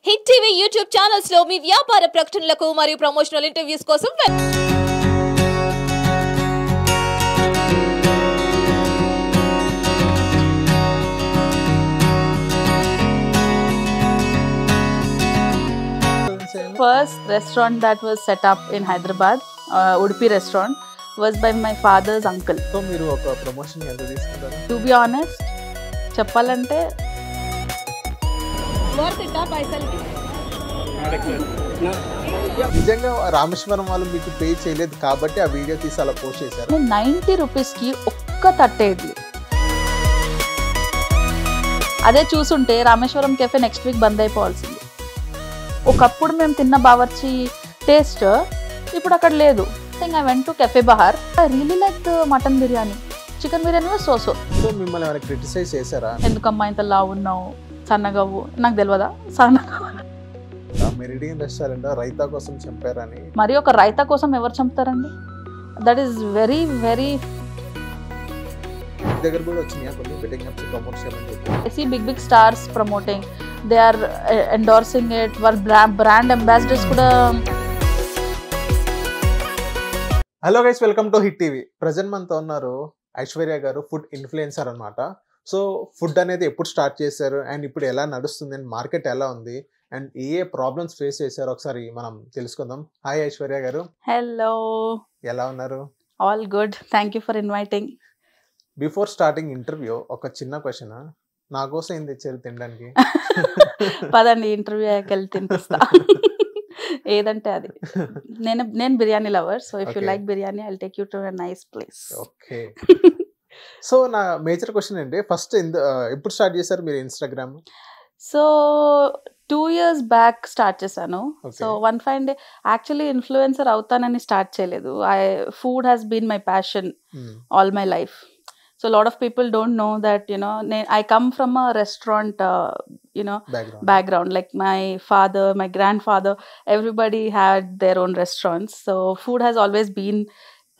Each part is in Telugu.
హిట్ టీవీ యూట్యూబ్ ఛానల్స్ లో మీ వ్యాపార ప్రకటనలకు మరియు ప్రమోషనల్ ఇంటర్వ్యూస్ కోసం First restaurant that was set up in Hyderabad, Udupi restaurant, was by my father's uncle. So మీరు ఒక ప్రమోషన్ ఎంత తీసుకుంటారు? To be honest, చెప్పాలంటే నిజంగా రామేశ్వరం వాళ్ళు మీకు పే చేయలేదు కాబట్టి ఆ వీడియో తీసి అలా పోస్ట్ చేశారు. 90 రూపీస్కి ఒక్క తట్టె ఇడ్లీ. అదే చూసుంటే రామేశ్వరం కెఫే నెక్స్ట్ వీక్ బంద్ అయిపోవాల్సింది. ఒకప్పుడు మేము తిన్న బావర్చి టేస్ట్ ఇప్పుడు అక్కడ లేదు. I went to cafe Bahar. I really like the mutton biryani. Chicken biryani was so. So మిమ్మల్ని ఏమైనా క్రిటిసైజ్ చేశారా? ఎందుకమ్మా ఇంత లావు ఉన్నావు, సన్నగవ్వు, నాకు తెలియదా సన్నగవ్వు. మెరిడియన్ రెస్టారెంట్ రైతా కోసం చంపారని. మరి ఒక రైతా కోసం ఎవరు చంపుతారండి? That is very very. దగ్గర కూడా వచ్చినాయా కొన్ని బెట్టింగ్ యాప్స్ ప్రమోట్ చేయమని చెప్పి? I see big stars promoting. They are endorsing it. వాళ్ళ brand ambassadors కూడా. Hello guys, welcome to hit TV. Present మనతో ఉన్నారు ఐశ్వర్య గారు, ఫుడ్ ఇన్ఫ్లుయెన్సర్ అనమాట. సో ఫుడ్ అనేది ఎప్పుడు స్టార్ట్ చేశారు అండ్ ఇప్పుడు ఎలా నడుస్తుంది అండ్ మార్కెట్ ఎలా ఉంది అండ్ ఏ ప్రాబ్లమ్స్ ఫేస్ చేశారు ఒకసారి మనం తెలుసుకుందాం. హాయ్ ఐశ్వర్య గారు. హలో, ఎలా ఉన్నారు? All good, thank you for inviting. Before starting interview ఒక చిన్న క్వశ్చన్, నా కోసం ఏం తెచ్చారు తినడానికి? పదండి ఇంటర్వ్యూ అయ్యాక వెళ్ళి తినిపిస్తా. ఏదంటే అది. నేను biryani lover. So if you like biryani I will take you to a nice place. Okay. So నా మేజర్ క్వశ్చన్ ఏంటి, ఫస్ట్ ఎప్పుడు స్టార్ట్ చేశారు మీరు Instagram? So 2 years back start చేశాను. So one fine day actually influencer అవుతానని స్టార్ట్ చేయలేదు. Food has been my passion all my life. So a lot of people don't know that, I come from a restaurant, background. Like my father, my grandfather, everybody had their own restaurants. So food has always been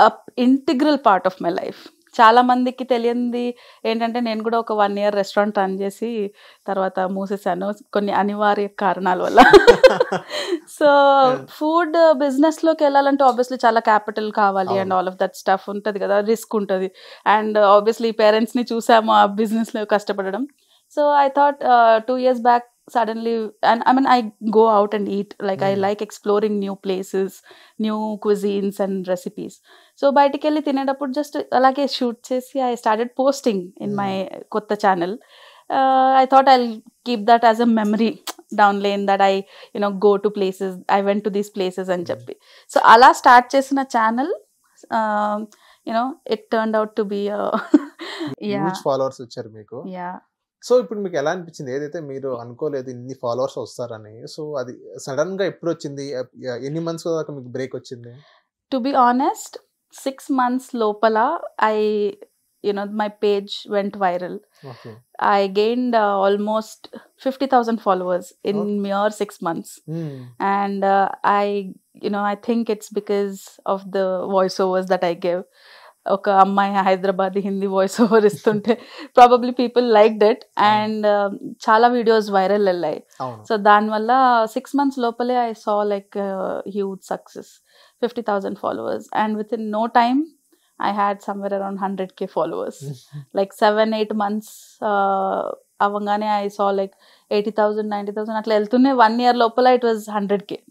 a integral part of my life. చాలా మందికి తెలియంది ఏంటంటే నేను కూడా ఒక 1 year రెస్టారెంట్ రన్ చేసి తర్వాత మూసేసాను కొన్ని అనివార్య కారణాల వల్ల. సో ఫుడ్ బిజినెస్లోకి వెళ్ళాలంటే ఆబ్వియస్లీ చాలా క్యాపిటల్ కావాలి and all of that stuff ఉంటుంది కదా, రిస్క్ ఉంటుంది. అండ్ ఆబ్వియస్లీ పేరెంట్స్ని చూసాము ఆ బిజినెస్లో కష్టపడడం. So I thought 2 years back suddenly, and I mean I go out and eat, like I like exploring new places, new cuisines and recipes. So బయటికి వెళ్ళి తినేటప్పుడు జస్ట్ అలాగే షూట్ చేసి I started posting in my కొత్త channel. I thought I'll keep that as a memory down lane that I go to places, I went to these places అని చెప్పి. సో అలా స్టార్ట్ చేసిన channel it turned out to be huge followers వచ్చారు మీకు. Yeah. సో ఇప్పుడు మీకు ఎలా అనిపించింది, ఏదైతే మీరు అనుకోలేదు ఇన్ని ఫాలోవర్స్ వస్తారని, సో అది సడన్ గా ఎప్పుడు వచ్చింది, ఎన్ని మంత్స్ దాకా మీకు బ్రేక్ వచ్చింది? టు బి ఆనెస్ట్ 6 months లోపల my page went viral. Okay. I gained almost 50,000 followers in mere 6 months. And I think it's because of the voiceovers that I give. ఒక అమ్మాయి హైదరాబాద్ హిందీ వాయిస్ ఓవర్ ఇస్తుంటే probably people liked it and చాలా వీడియోస్ వైరల్ వెళ్ళాయి. సో దానివల్ల 6 months లోపలే I saw like huge success, 50,000 followers, and within no time I had somewhere around 100K followers. Like 7-8 months అవ్వగానే I saw like 80,000 90,000 అట్లా వెళ్తూనే 1 year లోపల it was 100K.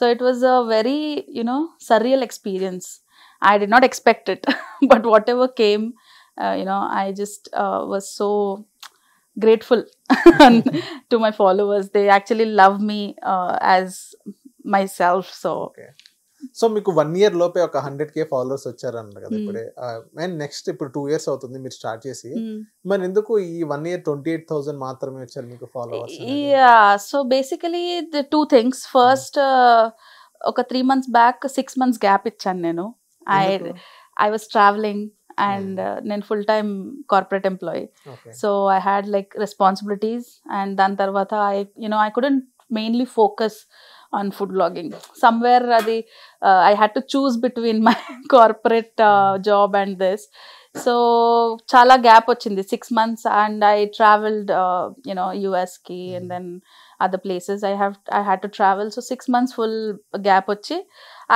So it was a very surreal experience. I did not expect it, but whatever came, I just was so grateful to my followers. They actually love me as myself. So so మీకు 1 year లోపే ఒక 100K ఫాలోవర్స్ వచ్చారన్నారు కదా ఇప్పుడే, అండ్ నెక్స్ట్ ఇప్పుడు 2 years అవుతుంది మీరు స్టార్ట్ చేసి. మరి ఎందుకు ఈ 1 year 28,000 మాత్రమే వచ్చారు మీకు followers? So basically the two things. First ఒక 3 months బ్యాక్ 6 months గ్యాప్ ఇచ్చాను నేను. I was traveling and నేను full time corporate employee. So I had like responsibilities and dan tarvata I couldn't mainly focus on food vlogging. Somewhere I had to choose between my corporate job and this. So chala gap ochindi 6 months and I traveled US ki and then other places. I had to travel. So 6 months full gap వచ్చి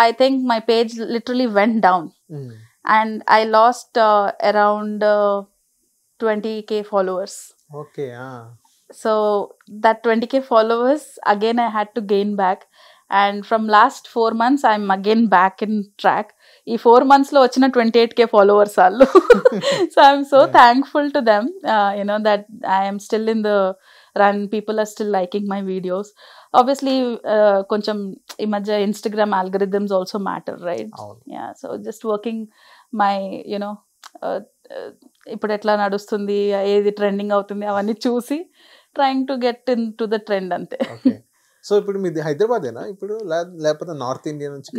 I think my page literally went down. And I lost around 20k followers. Okay. So that 20k followers again I had to gain back. And from last 4 months I'm again back in track. ఈ 4 months లో వచ్చిన 28k followers వాళ్ళు. So I'm so thankful to them, that I am still in the run. People are still liking my videos. Obviously కొంచెం ఈ మధ్య Instagram algorithms also matter, right? Yeah, so just working my ఇప్పుడు ఎట్లా నడుస్తుంది, ఏది ట్రెండింగ్ అవుతుంది అవన్నీ చూసి trying to get into the trend అంతే. సో ఇప్పుడు మీది హైదరాబాదేనా ఇప్పుడు, లేకపోతే నార్త్ ఇండియా నుంచి?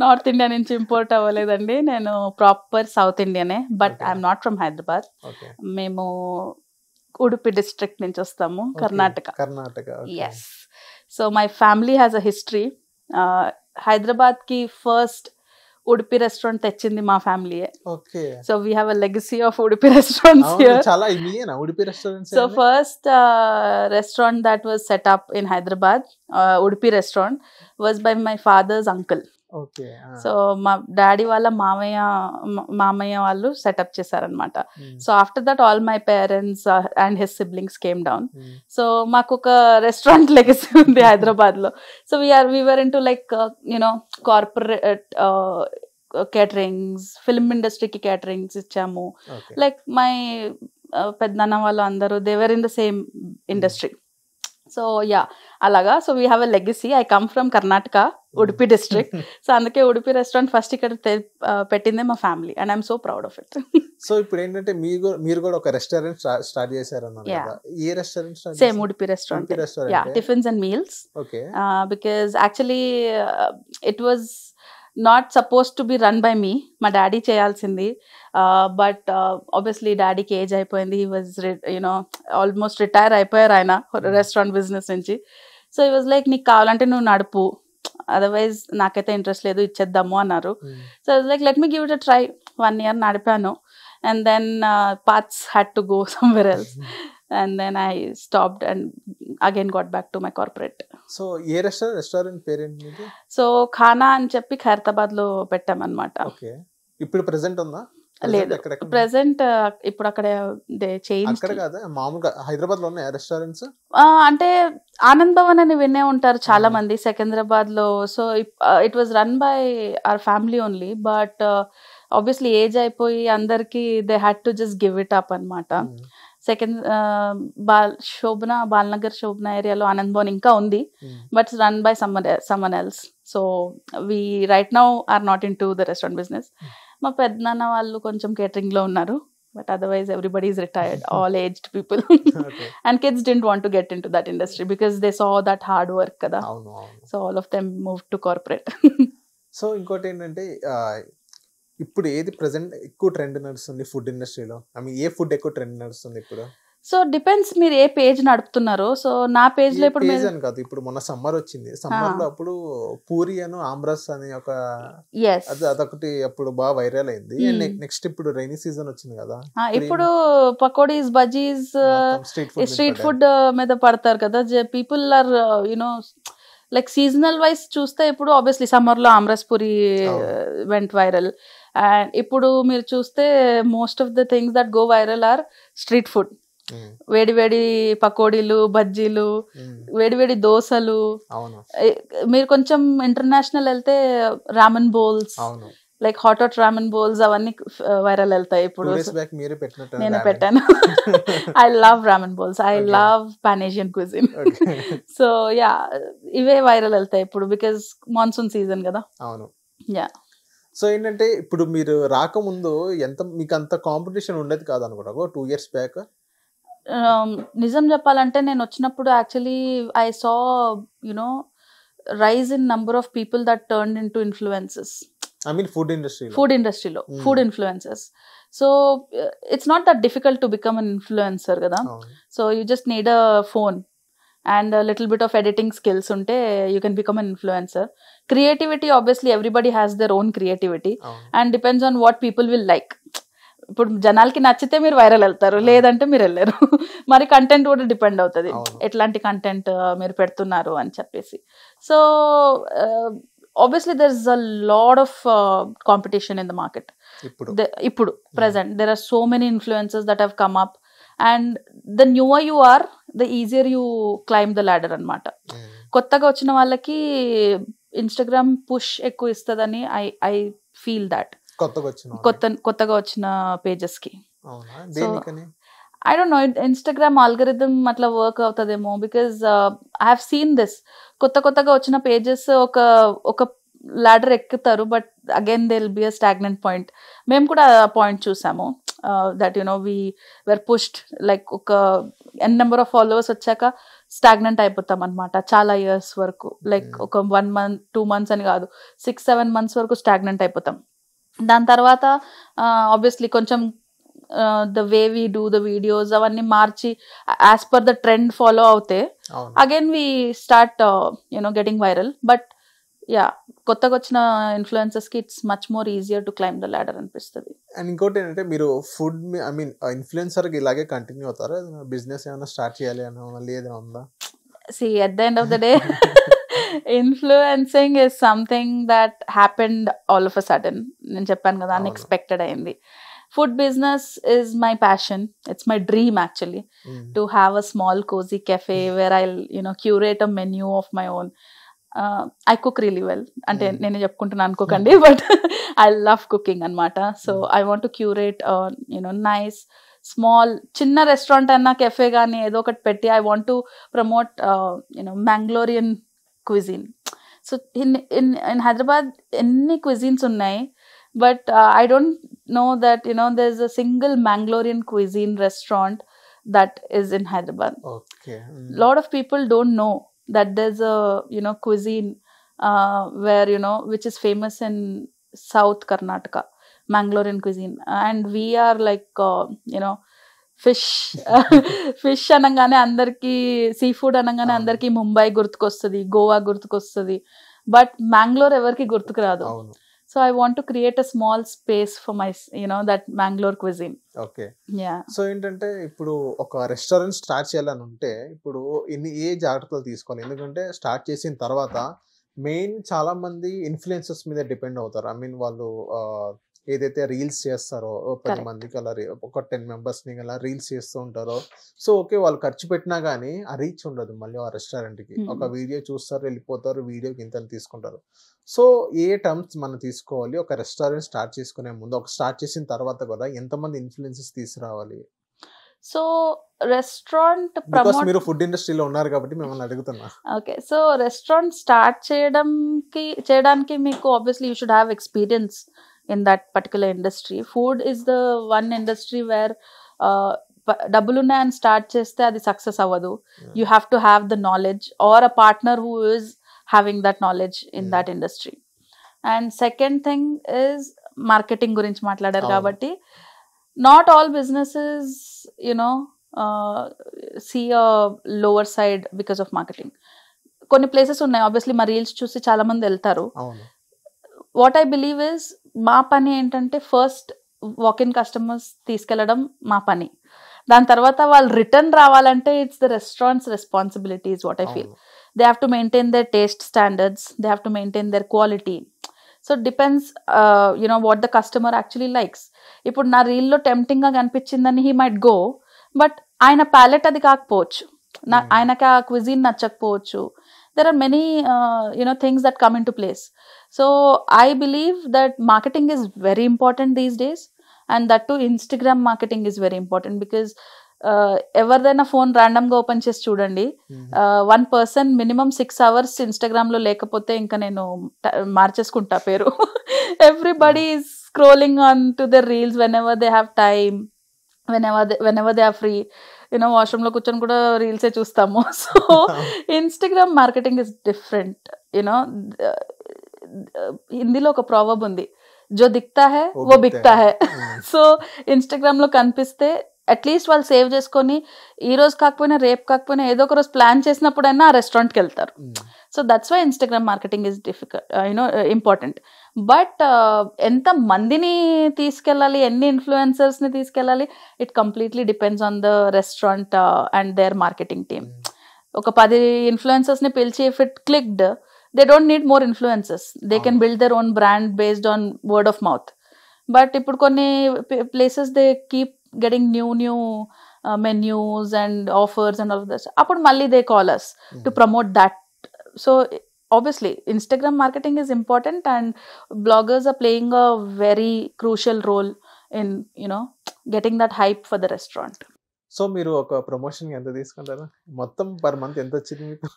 నార్త్ ఇండియా నుంచి ఇంపోర్ట్ అవ్వలేదండి, నేను ప్రాపర్ సౌత్ ఇండియానే. But I'm not from Hyderabad. మేము ఉడుపి డిస్ట్రిక్ట్ నుంచి వస్తాము, Karnataka. Yes. So my family has a history. Hyderabad కి ఫస్ట్ ఉడుపి రెస్టారెంట్ తెచ్చింది మా ఫ్యామిలీయే. So we have a legacy of Udupi restaurants here. So first restaurant that was set up in Hyderabad, Udupi restaurant, was by my father's uncle. So మా డాడీ వాళ్ళ మామయ్య వాళ్ళు సెటప్ చేశారనమాట. So after that all my parents and his siblings came down. So మాకు ఒక రెస్టారెంట్ లెగసీ ఉంది హైదరాబాద్ లో. So we are in to like corporate caterings, film ఇండస్ట్రీకి కేటరింగ్స్ ఇచ్చాము. లైక్ మై పెద్దనాన్న వాళ్ళు అందరూ they were in the same industry. So yeah అలాగా. So we have a legacy. I come from Karnataka, Udupi district. So అందుకే ఉడుపి రెస్టారెంట్ ఫస్ట్ ఇక్కడ పెట్టిందే మా family, and I'm so proud of it. So ఇప్పుడు ఏంటంటే మీరు కూడా ఒక రెస్టారెంట్ స్టార్ట్ చేశారన్నారు కదా, ఏ restaurant? Same Udupi restaurant. Yeah, tiffins and meals. Because actually it was not supposed to be run by me. మా డాడీ చేయాల్సింది. బట్ ఆబ్వియస్లీ డాడీకి ఏజ్ అయిపోయింది. హీ వాజ్ ఆల్మోస్ట్ రిటైర్ అయిపోయారు ఆయన రెస్టారెంట్ బిజినెస్ నుంచి. సో హీ వాజ్ లైక్, నీకు కావాలంటే నువ్వు నడుపు, అదర్వైజ్ నాకైతే ఇంట్రెస్ట్ లేదు, ఇచ్చేద్దాము అన్నారు. So like let me give it a try. 1 year నడిపాను. And then parts had to go somewhere else. And then I stopped and again got back to my corporate. So A restaurant పేరేంటి మీది? సో ఖానా అని చెప్పి ఖైరతాబాద్ లో పెట్టామన్నమాట. ఓకే. ఇప్పుడు ప్రెజెంట్ ఉందా? లేదు, ప్రెసెంట్ ఇప్పుడు అక్కడ చేంజ్. అక్కడ కాదా, మామూలుగా హైదరాబాద్ లో ఉన్నాయా రెస్టారెంట్స్? అంటే ఆనంద్ భవన్ అని వినే ఉంటారు చాలా మంది సికింద్రాబాద్ లో. So it was run by our family only. But obviously age అయిపోయి అందరికి they had to just give it up అనమాట. సెకండ్ బాల్నగర్ శోభన ఏరియాలో ఆనంద్ భవన్ ఇంకా ఉంది, but run by someone else. So we right now are not into the restaurant business. మా పెద్దనాన్న వాళ్ళు కొంచెం కేటరింగ్ లో ఉన్నారు, but otherwise everybody is retired, all aged people. And kids didn't want to get into that industry because they saw that hard work కదా. So all of them moved to corporate. So ఇంకోటి ఏంటంటే ఇప్పుడు ఏది ప్రెసెంట్ ఎక్కువ ట్రెండ్ నడుస్తుంది ఫుడ్ ఇండస్ట్రీలో? ఐ మీన్ ఏ ఫుడ్ ఎక్కువ ట్రెండ్ నడుస్తుంది ఇప్పుడు? సో డిపెండ్స్ మీరు ఏ పేజ్ నడుపుతున్నారో. సో నా పేజ్ లో ఇప్పుడు పేజ్ అని కాదు, ఇప్పుడు మొన్న సమ్మర్ వచ్చింది, సమ్మర్ లో అప్పుడు పూరి అను ఆమ్రస్ అని ఒక అదొకటి అప్పుడు బాగా వైరల్ అయింది. నెక్స్ట్ ఇప్పుడు రైనీ సీజన్ వచ్చింది కదా, ఇప్పుడు పకోడీస్, బజ్జీస్, స్ట్రీట్ ఫుడ్ మీద పడతారు కదా. People are like seasonal wise చూస్తే ఇప్పుడు ఆబ్వియస్లీ సమ్మర్ లో aamras puri went viral. And ఇప్పుడు మీరు చూస్తే most of the things that go viral are street food. వేడి వేడి పకోడీలు, బజ్జీలు, వేడి వేడి దోశలు. మీరు కొంచెం ఇంటర్నేషనల్ వెళ్తే ramen bowls, like hot ramen bowls అవన్నీ వైరల్ వెళ్తాయి ఇప్పుడు. నేను పెట్టాను. I love ramen bowls, I love pan Asian cuisine. So yeah, ఇవే వైరల్ వెళ్తాయి ఇప్పుడు బికాస్ మాన్సూన్ సీజన్ కదా. అవును. యా. సో ఏంటంటే ఇప్పుడు మీరు రాకముందు మీకు అంత కాంపిటీషన్ ఉండేది కాదు అనుకుంటా 2 years బ్యాక్. నిజం చెప్పాలంటే నేను వచ్చినప్పుడు actually I saw rise in number of people that turned into influences. I mean food industry. Food influencers. So it's not that difficult to become an influencer kada. So you just need a phone and a little bit of editing skills unte you can become an influencer. Creativity, obviously everybody has their own creativity and depends on what people will like. ఇప్పుడు జనాలకి నచ్చితే మీరు వైరల్ వెళ్తారు, లేదంటే మీరు వెళ్ళారు. మరి కంటెంట్ కూడా డిపెండ్ అవుతుంది, ఎట్లాంటి కంటెంట్ మీరు పెడుతున్నారు అని చెప్పేసి. So obviously there's a lot of competition in the market ఇప్పుడు present. There are so many influencers that have come up, and the newer you are, the easier you climb the ladder అన్నమాట. కొత్తగా వచ్చిన వాళ్ళకి ఇన్స్టాగ్రామ్ పుష్ ఎక్కువ ఇస్తుందని ఐ ఫీల్ దాట్, కొత్తగా వచ్చిన పేజెస్ కి. I don't know, Instagram algorithm అట్లా వర్క్ అవుతుందేమో, because I have seen this. కొత్తగా వచ్చిన పేజెస్ ఒక లాడర్ ఎక్కుతారు, but again they will be a stagnant point. మేము కూడా ఆ పాయింట్ చూసాము, that you know we were pushed, like ఒక ఎన్ నెంబర్ ఆఫ్ ఫాలోవర్స్ వచ్చాక స్టాగ్నెంట్ అయిపోతాం అనమాట చాలా ఇయర్స్ వరకు. లైక్ ఒక 1 month 2 months అని కాదు, 6-7 months వరకు స్టాగ్నెంట్ అయిపోతాం. దాని తర్వాత ఆబ్వియస్లీ కొంచెం the way we do the videos అవన్నీ మార్చి as per the trend follow అవుతే again we start getting viral. But yeah, కొత్తగా వచ్చిన ఇన్ఫ్లుయెన్సర్స్ కి it's much more easier to climb the ladder అనిపిస్తుంది. అండ్ ఇంకోటి ఏంటంటే, మీరు ఫుడ్ ఐ మీన్ ఇన్ఫ్లుయెన్సర్ కి ఇలాగే కంటిన్యూ అవుతారా? బిజినెస్ ఏమైనా స్టార్ట్ చేయాలి అని మళ్ళీ ఏదైనా ఉందా? See, at the end of the day influencing is something that happened all of a sudden. నేను చెప్పాను కదా, అన్ఎక్స్పెక్టెడ్ అయింది. Food business is my passion. It's my dream actually, to have a small cozy cafe where I'll curate a menu of my own. I cook really well. Ante nene cheppuntunna anukokandi, but I love cooking anamata. So I want to curate a nice small chinna restaurant anna cafe gaani edo okati petti I want to promote Mangalorean cuisine. So in Hyderabad any cuisines unnayi, but I don't know that there's a single Mangalorean cuisine restaurant that is in Hyderabad. Okay. Lot of people don't know that there's a cuisine where which is famous in South Karnataka, Mangalorean cuisine, and we are like fish అనగానే అందరికి, సీ ఫుడ్ అనగానే అందరికి ముంబై గుర్తుకొస్తుంది, గోవా గుర్తుకొస్తుంది, బట్ మ్యాంగ్లోర్ ఎవరికి గుర్తుకు రాదు. So I want to create a small space for my that Mangalore cuisine. Okay. Yeah. So ఏంటంటే, ఇప్పుడు ఒక రెస్టారెంట్ స్టార్ట్ చేయాలని ఉంటే ఇప్పుడు ఏ జాగ్రత్తలు తీసుకోవాలి? ఎందుకంటే స్టార్ట్ చేసిన తర్వాత మెయిన్ చాలా మంది ఇన్ఫ్లుయెన్సర్స్ మీద డిపెండ్ అవుతారు. ఐ మీన్ వాళ్ళు ఏదైతే రీల్స్ చేస్తారో 10 మందికి అలా ఒక 10 మెంబర్స్ని అలా రీల్స్ చేస్తూ ఉంటారో, సో ఓకే వాళ్ళు ఖర్చు పెట్టినా కానీ ఆ రీచ్ ఉండదు మళ్ళీ ఆ రెస్టారెంట్కి. ఒక వీడియో చూస్తారు, వెళ్ళిపోతారు, వీడియోకి ఇంత తీసుకుంటారు. సో ఏ టర్మ్స్ మనం తీసుకోవాలి ఒక రెస్టారెంట్ స్టార్ట్ చేసుకునే ముందు? ఒక స్టార్ట్ చేసిన తర్వాత కూడా ఎంతమంది ఇన్ఫ్లుయెన్సర్స్ తీసుకురావాలి? సో రెస్టారెంట్ మీరు ఫుడ్ ఇండస్ట్రీలో ఉన్నారు కాబట్టి మిమ్మల్ని అడుగుతున్నా. ఓకే, సో రెస్టారెంట్ స్టార్ట్ చేయడానికి మీకు obviously you should have experience in that particular industry. Food is the one industry where డబ్బులు ఉన్నాయని స్టార్ట్ చేస్తే అది సక్సెస్ అవ్వదు. You have to have the knowledge or a partner who is having that knowledge in that industry. And second thing is marketing గురించి మాట్లాడారు కాబట్టి, not all businesses see a lower side because of marketing. కొన్ని ప్లేసెస్ ఉన్నాయి, ఆబ్వియస్లీ మా రీల్స్ చూసి చాలా మంది వెళ్తారు. వాట్ ఐ బిలీవ్ ఇస్, మా పని ఏంటంటే ఫస్ట్ వాక్-ఇన్ కస్టమర్స్ తీసుకెళ్లడం మా పని. దాని తర్వాత వాళ్ళు రిటర్న్ రావాలంటే it's the restaurants responsibility is what I feel. They have to maintain their taste standards, they have to maintain their quality. So depends what the customer actually likes. ఇప్పుడు నా రీల్లో టెంప్టింగ్గా కనిపించిందని హీ మైట్ గో, బట్ ఆయన ప్యాలెట్ అది కాకపోవచ్చు, ఆయనకి ఆ క్విజిన్ నచ్చకపోవచ్చు. There are many things that come into place. So I believe that marketing is very important these days, and that too Instagram marketing is very important, because ఎవరిదైనా ఫోన్ ర్యాండమ్ గా ఓపెన్ చేసి చూడండి, 1 person minimum 6 hours ఇన్స్టాగ్రామ్ లో లేకపోతే ఇంకా నేను మార్చేసుకుంటా పేరు. Everybody is scrolling on to their reels whenever they have time, whenever they are free. Washroom లో కూర్చొని కూడా రీల్సే చూస్తాము. So Instagram marketing is different. హిందీలో ఒక ప్రావర్బ్ ఉంది, జో దిక్తా హై వో బిక్తా హై. సో ఇన్స్టాగ్రామ్ లో కనిపిస్తే అట్లీస్ట్ వాళ్ళు సేవ్ చేసుకొని ఈ రోజు కాకపోయినా రేపు కాకపోయినా ఏదో ఒక రోజు ప్లాన్ చేసినప్పుడైనా ఆ రెస్టారెంట్కి వెళ్తారు. So that's why Instagram marketing is difficult important. But ఎంత మందిని తీసుకెళ్ళాలి, ఎన్ని ఇన్ఫ్లుయెన్సర్స్ని తీసుకెళ్ళాలి, it completely depends on the restaurant and their marketing team. ఒక 10 ఇన్ఫ్లుయెన్సర్స్ని పిలిచి if it clicked, they don't need more influencers, they can build their own brand based on word of mouth. But ఇప్పుడు కొన్ని places they keep getting new menus and offers and all of this. Appudu malli they call us to promote that. So obviously Instagram marketing is important and bloggers are playing a very crucial role in, you know, getting that hype for the restaurant. So మీరు ఒక ప్రమోషన్ ఎంత తీసుకుంటారు? మొత్తం పర్ మంత్ ఎంత వచ్చింది మీకు?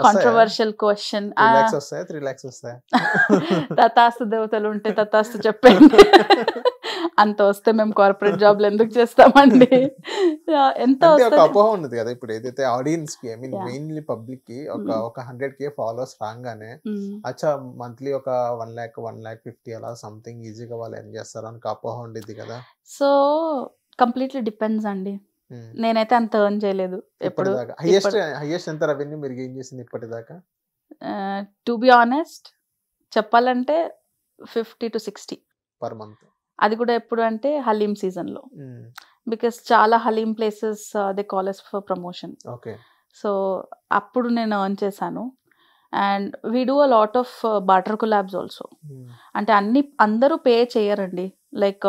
Controversial question. 2 lakhs వస్తాయా 3 lakhs వస్తాయా? తతాస్తు దేవతలు ఉంటే తతాస్తు చెప్పండి. అంత వస్తే మేము కార్పొరేట్ జాబ్లు ఎందుకు చేస్తామండి? ఎంత ఒక అపోహ ఉన్నది కదా ఇప్పుడు ఏదైతే ఆడియన్స్ కి, ఐ మీన్ మెయిన్లీ పబ్లిక్ కి ఒక 100K ఫాలోవర్స్ రాగానే అచ్చా మంత్లీ ఒక 1 lakh 1,50,000 అలా సంథింగ్ ఈజీగా వాళ్ళు ఏం చేస్తారు అని అపోహ ఉండేది కదా. సో కంప్లీట్లీ డిపెండ్స్ అండి. నేనైతే అంత ఎర్న్ చేయలేదు ఎప్పుడు. హైయెస్ట్ ఎంత రెవెన్యూ మీరు గెయిన్ చేసింది ఇప్పటిదాకా? టు బి ఆనెస్ట్ చెప్పాలంటే 50 to 60 పర్ మంత్. అది కూడా ఎప్పుడు అంటే హలీం సీజన్లో, బికాస్ చాలా haleem places they call us for promotion. Okay. So అప్పుడు నేను ఎర్న్ చేశాను. And we do a lot of barter collapse also. అంటే అందరూ పే చేయరండి. లైక్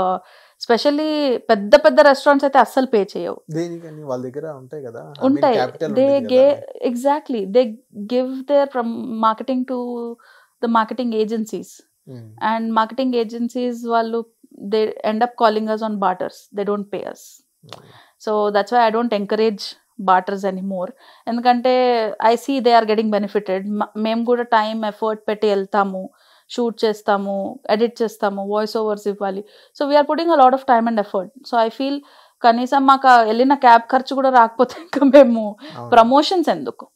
స్పెషల్లీ పెద్ద పెద్ద రెస్టారెంట్స్ అయితే అస్సలు పే చేయవు. వాళ్ళ దగ్గర ఉంటాయి కదా, ఉంటాయి. Exactly they give their marketing to the marketing agencies. And marketing agencies వాళ్ళు they end up calling us on barters. They don't pay us. So that's why I don't encourage barters anymore. ఎందుకంటే I see they are getting benefited. మేము కూడా టైం ఎఫర్ట్ పెట్టి వెళ్తాము, షూట్ చేస్తాము, ఎడిట్ చేస్తాము, వాయిస్ ఓవర్స్ ఇవ్వాలి. So we're putting a lot of time and effort. So I feel కనీసం మాకు వెళ్ళిన క్యాబ్ ఖర్చు కూడా రాకపోతే ఇంకా మేము ప్రమోషన్స్ ఎందుకు?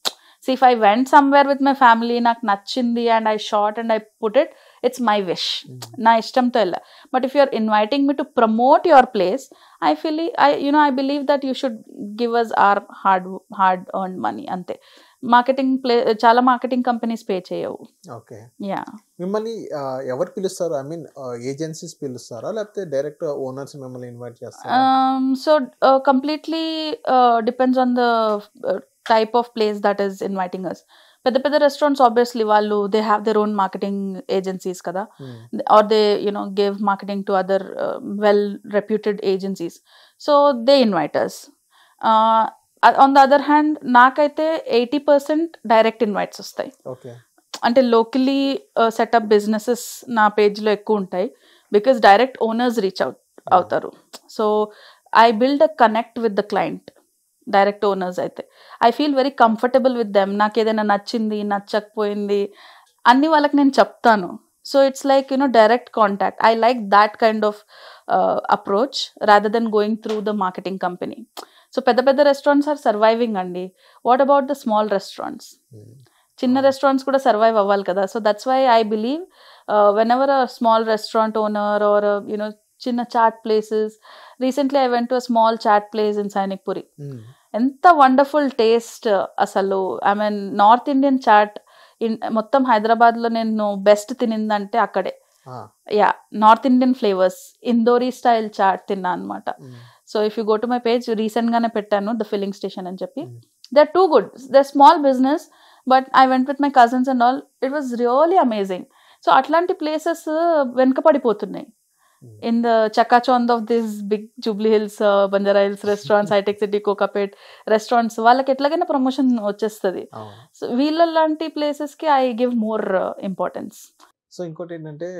See, if I went somewhere with my family, నాకు నచ్చింది and I shot and I put it, it's my wish. నా ఇష్టంతో వెళ్ళా. But if you're inviting me to promote your place, I believe that you should give us our hard earned money. అంతే. చాలా మార్కెటింగ్ కంపెనీస్ పే చేయవు. ఓకే. యా. మిమ్మల్ని ఎవరు పిలుస్తారు? ఐ మీన్ ఏజెన్సీస్ పిలుస్తారా లేకపోతే డైరెక్ట్ ఓనర్స్ మిమ్మల్ని ఇన్వైట్ చేస్తారా? So completely depends on the type of place that is inviting us. పెద్ద restaurants obviously వాళ్ళు they have their own marketing agencies kada, or they give marketing to other well reputed agencies, so they invite us. On the other hand నాకైతే 80% direct invites వస్తాయి. ఓకే. అంటే లోకలీ సెటప్ బిజినెసెస్ నా పేజ్లో ఎక్కువ ఉంటాయి, బికాస్ డైరెక్ట్ ఓనర్స్ రీచ్ అవుతారు. So I build a connect with the client. Direct owners అయితే I feel very comfortable with them. నాకు ఏదైనా నచ్చింది, నచ్చకపోయింది అన్ని వాళ్ళకి నేను చెప్తాను. So it's like direct contact. I like that kind of approach rather than going through the marketing company. So పెద్ద రెస్టారెంట్స్ ఆర్ సర్వైవింగ్ అండి. What about the small restaurants? చిన్న రెస్టారెంట్స్ కూడా సర్వైవ్ అవ్వాలి కదా. So that's why I believe whenever a small restaurant owner or చిన్న chaat places. Recently I went to a small chaat place in Sainikpuri. ఎంత వండర్ఫుల్ టేస్ట్ అసలు. I mean north Indian chaat మొత్తం హైదరాబాద్లో నేను బెస్ట్ తినిందంటే అక్కడే. Yeah, north Indian flavours, Indori style chaat తిన్నా అనమాట. So if you go to my page, రీసెంట్గానే పెట్టాను ద ఫిల్లింగ్ స్టేషన్ అని చెప్పి. They are too good. They are small business, but I went with my cousins and all. It was really amazing. So అట్లాంటి ప్లేసెస్ వెనుకపడిపోతున్నాయి. In the chakachond of this big Jubilee Hills, Banjara Hills restaurants, High Tech City, Kokapet restaurants, వాళ్ళకి ఎట్లాగైనా ప్రమోషన్ వచ్చేస్తుంది. సో వీళ్ళ లాంటి ప్లేసెస్ కి I give more importance. So ఇంకోటి ఏంటంటే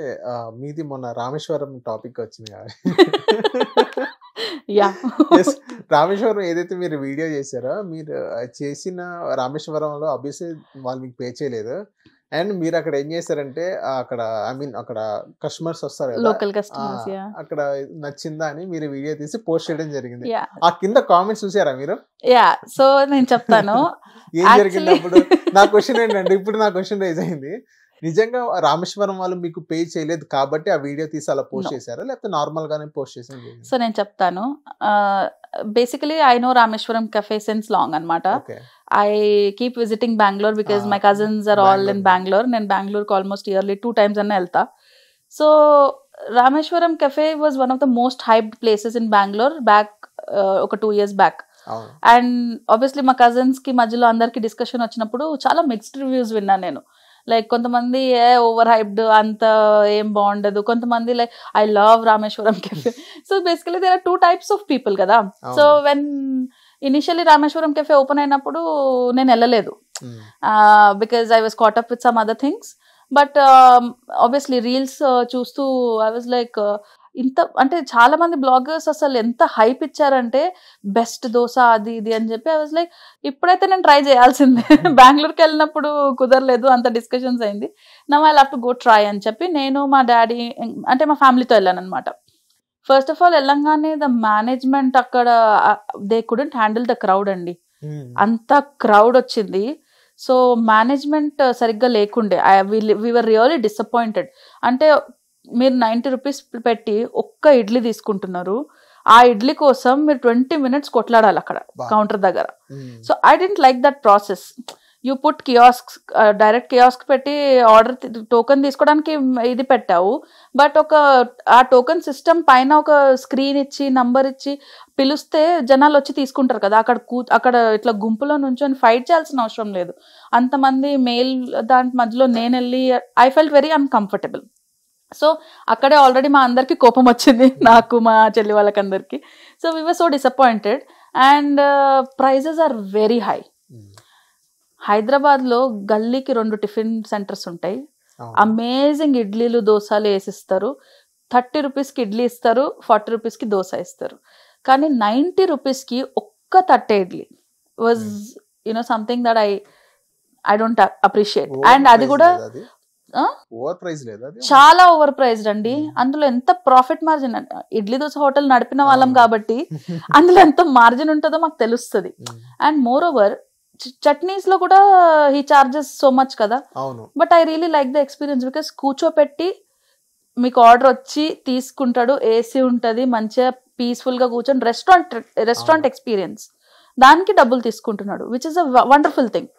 మీది మొన్న రామేశ్వరం టాపిక్ వచ్చింది కదా. యా, రామేశ్వరం ఏదైతే మీరు వీడియో చేశారో, మీరు చేసిన రామేశ్వరంలో ఆబ్వియస్లీ వాళ్ళు మీకు పే చేయలేదు. అండ్ మీరు అక్కడ ఏం చేశారంటే అక్కడ ఐ మీన్ అక్కడ కస్టమర్స్ వస్తారు కదా, లోకల్ కస్టమర్స్, అక్కడ నచ్చిందా అని మీరు వీడియో తీసి పోస్ట్ చేయడం జరిగింది. ఆ కింద కామెంట్స్ చూసారా మీరు? యా, సో నేను చెప్తాను ఏం జరిగింది అప్పుడు. నా క్వశ్చన్ ఏంటంటే, ఇప్పుడు నా క్వశ్చన్ రైజ్ అయింది, నిజంగా రామేశ్వరం వాళ్ళు మీకు పే చేయలేదు కాబట్టి ఆ వీడియో తీసి అలా పోస్ట్ చేశారా లేకపోతే నార్మల్ గానే పోస్ట్ చేశారు? సో నేను చెప్తాను, basically I know Rameshwaram Cafe since long anamata. Okay I keep visiting Bangalore because my cousins are all in Bangalore. Nen Bangalore almost yearly 2 times anna elta. So Rameshwaram Cafe was one of the most hyped places in Bangalore back oka 2 years back. అవును అండ్ ఆబ్వియస్లీ మా కజిన్స్ కి మధ్యలో అందరికి డిస్కషన్ వచ్చినప్పుడు చాలా మిక్స్డ్ రివ్యూస్ విన్నాను నేను. లైక్ కొంతమంది ఓవర్ హైప్డ్, అంత ఏం బాగుండదు, కొంతమంది like I love Rameshwaram cafe. So basically there are 2 types of people కదా. So when initially Rameshwaram cafe open అయినప్పుడు నేను వెళ్ళలేదు because I was caught up with some other things. But obviously reels చూస్తూ ఐ వాజ్ లైక్ ఇంత అంటే చాలా మంది బ్లాగర్స్ అసలు ఎంత హైప్ ఇచ్చారంటే బెస్ట్ దోశ అది ఇది అని చెప్పి ఐ వాజ్ లైక్ ఇప్పుడైతే నేను ట్రై చేయాల్సిందే. బెంగళూరుకి వెళ్ళినప్పుడు కుదరలేదు, అంత డిస్కషన్స్ అయింది. Now I have to go try అని చెప్పి నేను మా డాడీ అంటే మా ఫ్యామిలీతో వెళ్ళాను అనమాట. ఫస్ట్ ఆఫ్ ఆల్ వెళ్ళంగానే ద మేనేజ్మెంట్ అక్కడ they couldn't handle the crowd అండి. అంత క్రౌడ్ వచ్చింది. సో మేనేజ్మెంట్ సరిగ్గా లేకుండే. వి వర్ రియల్లీ డిసప్పాయింటెడ్. అంటే మీరు 90 రూపీస్ పెట్టి ఒక్క ఇడ్లీ తీసుకుంటున్నారు, ఆ ఇడ్లీ కోసం మీరు 20 minutes కొట్లాడాలి అక్కడ కౌంటర్ దగ్గర. So I didn't like that process. You put kiosk, direct kiosk పెట్టి ఆర్డర్ టోకెన్ తీసుకోవడానికి ఇది పెట్టావు, బట్ ఆ టోకెన్ సిస్టమ్ పైన ఒక స్క్రీన్ ఇచ్చి నంబర్ ఇచ్చి పిలిస్తే జనాలు వచ్చి తీసుకుంటారు కదా. అక్కడ ఇట్లా గుంపులో నుంచొని ఫైట్ చేయాల్సిన అవసరం లేదు. అంతమంది మెయిల్ దాని మధ్యలో నేను వెళ్ళి I felt very uncomfortable. So అక్కడే ఆల్రెడీ మా అందరికి కోపం వచ్చింది, నాకు మా చెల్లి వాళ్ళకందరికి. So we were so disappointed. And prices are very high. హైదరాబాద్లో గల్లీకి 2 టిఫిన్ సెంటర్స్ ఉంటాయి. అమేజింగ్ ఇడ్లీలు దోశలు వేసిస్తారు. 30 రూపీస్కి ఇడ్లీ ఇస్తారు, 40 రూపీస్కి దోశ ఇస్తారు. కానీ 90 రూపీస్కి ఒక్క తట్టె idli was something that I don't appreciate. And అది కూడా చాలా ఓవర్ ప్రైస్డ్ అండి. అందులో ఎంత profit margin, idli dosa hotel నడిపిన వాళ్ళం కాబట్టి అందులో ఎంత మార్జిన్ ఉంటుందో మాకు తెలుస్తుంది. అండ్ మోర్ ఓవర్ చట్నీస్ లో కూడా హీ చార్జెస్ సో మచ్ కదా. But I really like the experience because కూర్చోపెట్టి మీకు ఆర్డర్ వచ్చి తీసుకుంటాడు, ఏసీ ఉంటుంది, మంచిగా పీస్ఫుల్ గా కూర్చొని రెస్టారెంట్ ఎక్స్పీరియన్స్, దానికి డబ్బులు తీసుకుంటున్నాడు, which is a wonderful thing.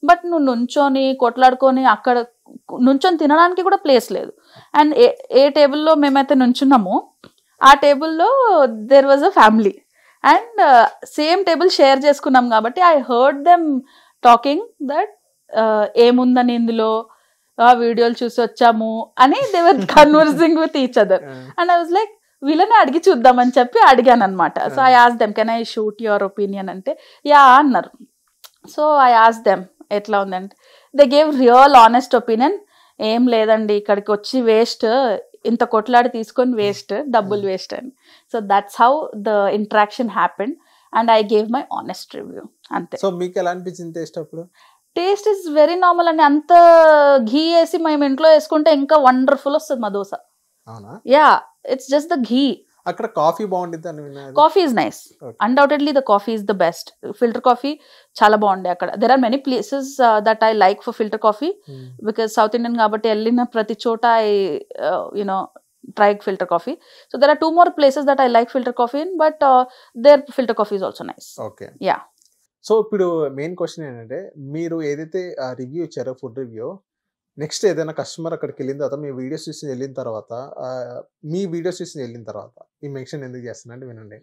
But నువ్వు నుంచొని కొట్లాడుకొని అక్కడ నుంచొని తినడానికి కూడా ప్లేస్ లేదు. అండ్ ఏ టేబుల్లో మేమైతే నుంచున్నామో ఆ టేబుల్లో there was a family and same table share చేసుకున్నాం కాబట్టి I heard them talking that ఏముందని ఇందులో, వీడియోలు చూసి వచ్చాము అని they were conversing with each other. And I was like వీళ్ళని అడిగి చూద్దామని చెప్పి అడిగాను అనమాట. So I asked them can I shoot your opinion అంటే యా అన్నారు. సో ఐ ఆస్క్డ్ దెమ్ ఎట్లా ఉందంటే they gave real honest opinion. ఏం లేదండి ఇక్కడికి వచ్చి వేస్ట్, ఇంత కొట్లాడి తీసుకొని వేస్ట్, డబ్బులు వేస్ట్ అని. So that's how the interaction happened and I gave my honest review అంతే. సో మీకు ఎలా అనిపించింది టేస్ట్ అప్పుడు? టేస్ట్ ఇస్ వెరీ నార్మల్ అండి. అంత ఘీ వేసి మేము ఇంట్లో వేసుకుంటే ఇంకా వండర్ఫుల్ వస్తుంది మా dosa. Yeah it's just the ghee. అక్కడ కాఫీ బాగుంటుంది అని విన్నాను. Coffee is nice, undoubtedly the coffee is the best. Filter coffee చాలా బాగుండే అక్కడ. There are many places that I like for filter coffee because south Indian కాబట్టి వెళ్ళిన ప్రతి చోట I tried filter coffee. So there are 2 more places that I like filter coffee in, but their filter coffee is also nice. Okay. Yeah. So ఇప్పుడు మెయిన్ క్వశ్చన్ ఏంటంటే మీరు ఏదైతే రివ్యూ ఇచ్చారో ఫుడ్ రివ్యూ, నెక్స్ట్ ఏదైనా కస్టమర్ అక్కడికి వెళ్ళిన తర్వాత మీ వీడియోస్ చూసి వెళ్ళిన తర్వాత ఈ మెన్షన్ ఎందుకు చేస్తున్నానంటే వినండి.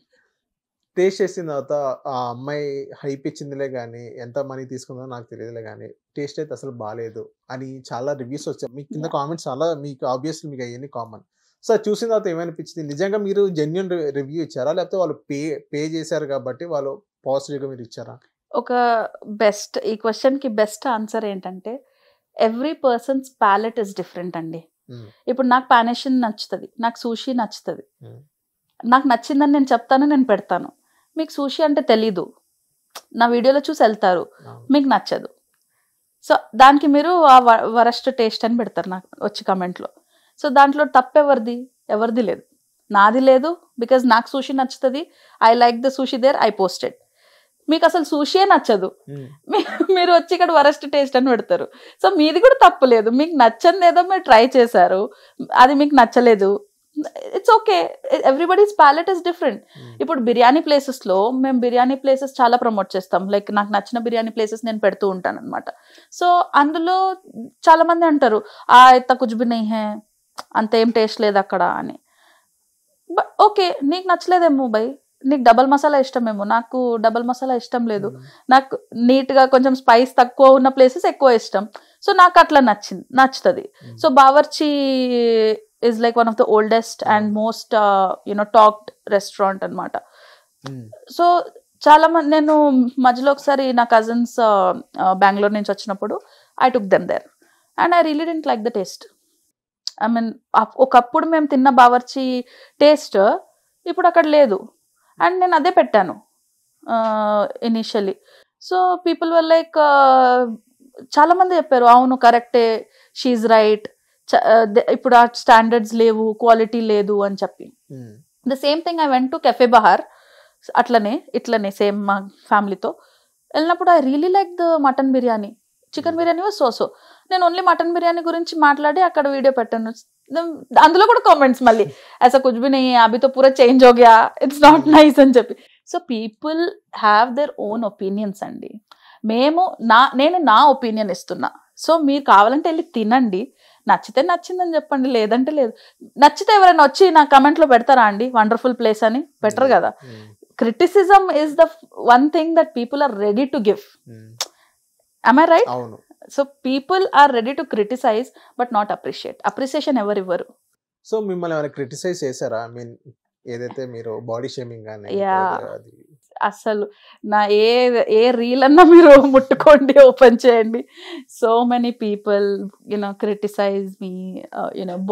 టేస్ట్ చేసిన తర్వాత ఆ అమ్మాయి హైప్ ఇచ్చిందిలే కానీ ఎంత మనీ తీసుకుందో నాకు తెలియదులే కానీ టేస్ట్ అయితే అసలు బాగాలేదు అని చాలా రివ్యూస్ వచ్చాయి. మీకు కింద కామెంట్స్ చాలా, మీకు ఆబ్వియస్లీ మీకు అవన్నీ కామన్. సో చూసిన తర్వాత ఏమనిపించింది? నిజంగా మీరు జెన్యూన్ రివ్యూ ఇచ్చారా లేకపోతే వాళ్ళు పే చేశారు కాబట్టి వాళ్ళు పాజిటివ్గా మీరు ఇచ్చారా? ఒక బెస్ట్, ఈ క్వశ్చన్కి బెస్ట్ ఆన్సర్ ఏంటంటే every persons palate is different అండి. ఇప్పుడు నాకు పానేషన్ నచ్చుతుంది, నాకు సూషీ నచ్చుతుంది. నాకు నచ్చిందని నేను చెప్తాను, నేను పెడతాను. మీకు సూషీ అంటే తెలీదు, నా వీడియోలో చూసి వెళ్తారు, మీకు నచ్చదు. సో దానికి మీరు ఆ వరస్ట్ టేస్ట్ అని పెడతారు నాకు వచ్చి కమెంట్లో. సో దాంట్లో తప్పు ఎవరిది లేదు, నాది లేదు. బికాజ్ నాకు సూషీ నచ్చుతుంది, I like the sushi there, I posted. మీకు అసలు సూషీయే నచ్చదు, మీరు వచ్చి ఇక్కడ వరస్ట్ టేస్ట్ అని పెడతారు. సో మీది కూడా తప్పు లేదు, మీకు నచ్చంది ఏదో మీరు ట్రై చేశారు, అది మీకు నచ్చలేదు, it's okay, everybody's palate is different. ఇప్పుడు బిర్యానీ ప్లేసెస్లో మేము బిర్యానీ ప్లేసెస్ చాలా ప్రమోట్ చేస్తాం, లైక్ నాకు నచ్చిన బిర్యానీ ప్లేసెస్ నేను పెడుతూ ఉంటాను అనమాట. సో అందులో చాలా మంది అంటారు ఆ ఇత్త కుచ్ భీ నహీ హై, అంత ఏం టేస్ట్ లేదు అక్కడ అని. బట్ ఓకే, నీకు నచ్చలేదేమో బై, నీకు డబల్ మసాలా ఇష్టమేమో, నాకు డబల్ మసాలా ఇష్టం లేదు, నాకు నీట్గా కొంచెం స్పైస్ తక్కువ ఉన్న ప్లేసెస్ ఎక్కువ ఇష్టం. సో నాకు అట్లా నచ్చుతుంది. So Bawarchi is like one of the oldest and most talked restaurant అనమాట. సో చాలా మంది, నేను మధ్యలో ఒకసారి నా కజిన్స్ బెంగళూరు నుంచి వచ్చినప్పుడు I took them there and I really didn't like the taste. I mean ఒకప్పుడు మేము తిన్న బావర్చి టేస్ట్ ఇప్పుడు అక్కడ లేదు, అండ్ నేను అదే పెట్టాను initially. So people were like, చాలా మంది చెప్పారు అవును కరెక్టే, షీఈ్ రైట్, ఇప్పుడు ఆ స్టాండర్డ్స్ లేవు, క్వాలిటీ లేదు అని చెప్పి. The same thing I went to cafe Bahar, ఇట్లనే సేమ్ మా ఫ్యామిలీతో వెళ్ళినప్పుడు I really like the mutton biryani. Chicken biryani was so. నేను ఓన్లీ మటన్ బిర్యానీ గురించి మాట్లాడి అక్కడ వీడియో పెట్టాను. అందులో కూడా కామెంట్స్ మళ్ళీ ऐसा कुछ भी नहीं है, अभी तो पूरा చేంజ్ हो गया, ఇట్స్ నాట్ నైస్ అని చెప్పి. So people have their own opinions అండి. నేను నా ఒపీనియన్ ఇస్తున్నా. సో మీరు కావాలంటే వెళ్ళి తినండి, నచ్చితే నచ్చిందని చెప్పండి, లేదంటే లేదు. నచ్చితే ఎవరైనా వచ్చి నా కమెంట్లో పెడతారా అండి వండర్ఫుల్ ప్లేస్ అని? బెటర్ కదా. Criticism is the one thing that people are ready to give. am I right? So people are ready to criticise but not appreciation ఎవరు ఇవ్వరు. సో మిమ్మల్ని ఏమైనా క్రిటిసైజ్ చేశారా? ఐ మీన్ ఏదైతే మీరు బాడీ షేమింగ్ కానీ అసలు నా ఏ రీల్ అన్నా మీరు ముట్టుకోండి, ఓపెన్ చేయండి, సో మెనీ పీపుల్ క్రిటిసైజ్ మీ,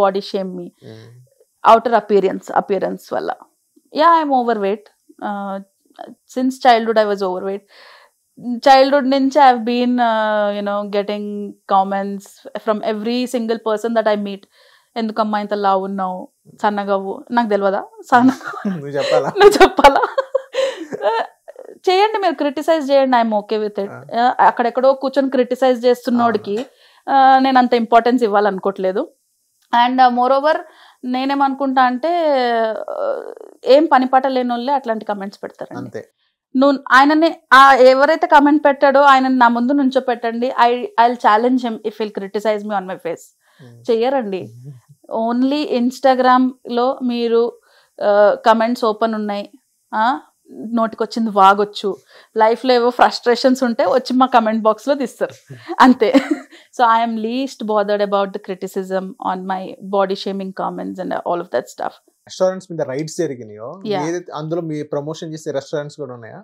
బాడీ షేమ్ మీ, outer appearance వల్ల. Yeah, I'm overweight. Since childhood I was overweight. Childhood nunchi I've been getting comments from every single person that I meet. ఎందుకమ్మా ఇంత లావు ఉన్నావు, సన్నగావు, నాకు తెలియదా? నువ్వు చెప్పాలా? చేయండి, మీరు క్రిటిసైజ్ చేయండి, ఐఎమ్ ఓకే విత్ ఇట్. అక్కడెక్కడో కూర్చొని క్రిటిసైజ్ చేస్తున్నోడికి నేను అంత ఇంపార్టెన్స్ ఇవ్వాలనుకోవట్లేదు. అండ్ మోర్ ఓవర్ నేనేమనుకుంటా అంటే ఏం పని పాట లేని వాళ్ళే అట్లాంటి కమెంట్స్ పెడతారండి. నువ్వు ఆయనని ఎవరైతే కమెంట్ పెట్టాడో ఆయనని నా ముందు నుంచో పెట్టండి, I challenge him if will criticise me on my face. చెయ్యరండి. ఓన్లీ ఇన్స్టాగ్రామ్ లో మీరు కమెంట్స్ ఓపెన్ ఉన్నాయి, నోటికొచ్చింది వాగొచ్చు, లైఫ్లో ఏవో ఫ్రస్ట్రేషన్స్ ఉంటే వచ్చి మా కమెంట్ బాక్స్లో తీస్తారు అంతే. So I'm least bothered about the criticism on my body shaming comments and all of that stuff. Restaurants మీద రైడ్స్ జరిగినాయో, అందులో మీ ప్రమోషన్ చేసే రెస్టారెంట్స్ కూడా ఉన్నాయా?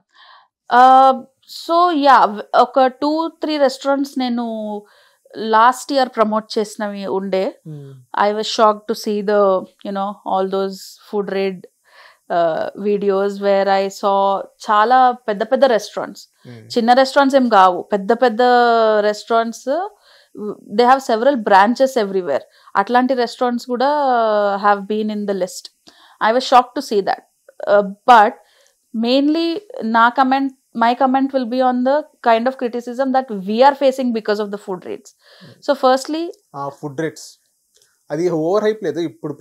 సో యా, ఒక 2-3 రెస్టారెంట్స్ నేను లాస్ట్ ఇయర్ ప్రమోట్ చేసినవి ఉండే. I was shocked to see the all those food raid videos where I saw చాలా పెద్ద పెద్ద రెస్టారెంట్స్, చిన్న రెస్టారెంట్స్ ఏం కావు, పెద్ద పెద్ద restaurants, they have several branches everywhere. అట్లాంటి రెస్టారెంట్స్ కూడా have been in the list. I was shocked to see that. But mainly my comment will be on the kind of criticism that we are facing because of the food rates. So firstly, food rates అది ఓవర్ హైప్ లేదు. ఇప్పుడు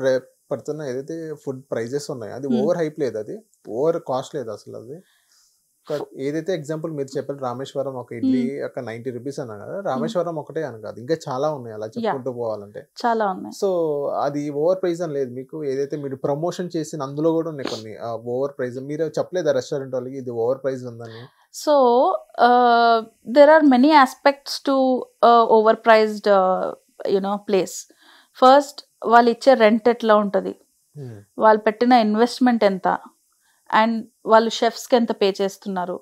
పడుతున్న ఏదైతే ఫుడ్ ప్రైజెస్ ఉన్నాయో అది ఓవర్ హైప్ లేదు, అది ఓవర్ కాస్ట్ లేదు అసలు. అది ఏదైతే ఎగ్జాంపుల్ మీరు చెప్పారు, రామేశ్వరం ఒక ఇడ్లీ ఒక 90 రూపీస్ అన్నా కదా, రామేశ్వరం ఒకటే అని కాదు, ఇంకా చాలా ఉన్నాయి అలా చెప్పుకుంటూ పోవాలంటే చాలా ఉన్నాయి. సో అది ఓవర్ ప్రైస్ అని లేదు మీకు. ఏదైతే మీరు ప్రమోషన్ చేసిన అందులో కూడా ఉన్నాయి కొన్ని ఓవర్ ప్రైస్. మీరు చెప్పలేదా రెస్టారెంట్ వాళ్ళకి ఇది ఓవర్ ప్రైస్ ఉందని? So there are many aspects to over priced place. First, వాళ్ళు ఇచ్చే రెంట్ ఎట్లా ఉంటుంది, వాళ్ళు పెట్టిన ఇన్వెస్ట్మెంట్ ఎంత, అండ్ వాళ్ళు షెఫ్స్కి ఎంత పే చేస్తున్నారు.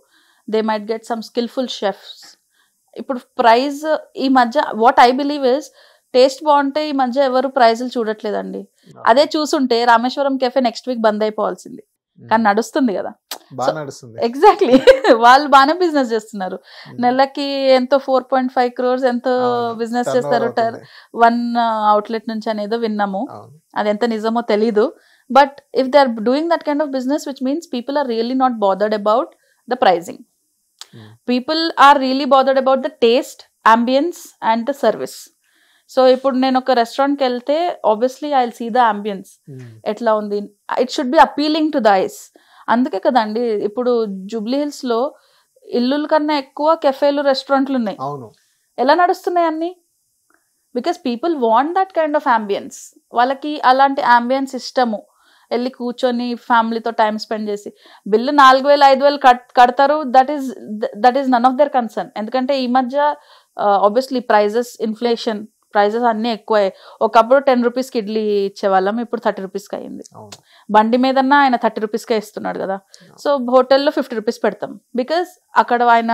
They might get some skilful chefs. ఇప్పుడు ప్రైజ్ ఈ మధ్య what I believe is, taste బాగుంటే ఈ మధ్య ఎవరు ప్రైజులు చూడట్లేదండి. అదే చూసుంటే రామేశ్వరం కెఫే నెక్స్ట్ వీక్ బంద్ అయిపోవాల్సింది, కానీ నడుస్తుంది కదా. ఎగ్జాక్ట్లీ, వాళ్ళు బాగానే బిజినెస్ చేస్తున్నారు. నెలకి ఎంతో 4.5 crores ఎంతో బిజినెస్ చేస్తారు 1 అవుట్లెట్ నుంచి అనేదో విన్నాము. అది ఎంత నిజమో తెలీదు. But if they are doing that kind of business, which means people are really not bothered about the pricing. People are really bothered about the taste, ambience and the service. So ఇప్పుడు నేను ఒక రెస్టారెంట్కి వెళ్తే obviously I will see the ambience ఎట్లా ఉంది. It should be appealing to the eyes. అందుకే కదండి ఇప్పుడు జూబ్లీ హిల్స్ లో ఇల్లుల కన్నా ఎక్కువ కెఫేలు రెస్టారెంట్లు ఉన్నాయి. ఎలా నడుస్తున్నాయి అన్ని? Because people want that kind of ambience. వాళ్ళకి అలాంటి అంబియన్స్ ఇష్టము. వెళ్ళి కూర్చొని ఫ్యామిలీతో టైం స్పెండ్ చేసి బిల్లు 4,000 5,000 కడతారు. That is none of their concern. ఎందుకంటే ఈ మధ్య ఆబ్వియస్లీ ఇన్ఫ్లేషన్ ప్రైజెస్ అన్నీ ఎక్కువ. ఒకప్పుడు 10 రూపీస్కి ఇడ్లీ ఇచ్చేవాళ్ళం, ఇప్పుడు 30 రూపీస్కి అయింది. బండి మీదన్నా ఆయన 30 రూపీస్కే ఇస్తున్నాడు కదా. సో హోటల్లో 50 రూపీస్ పెడతాం. బికాస్ అక్కడ ఆయన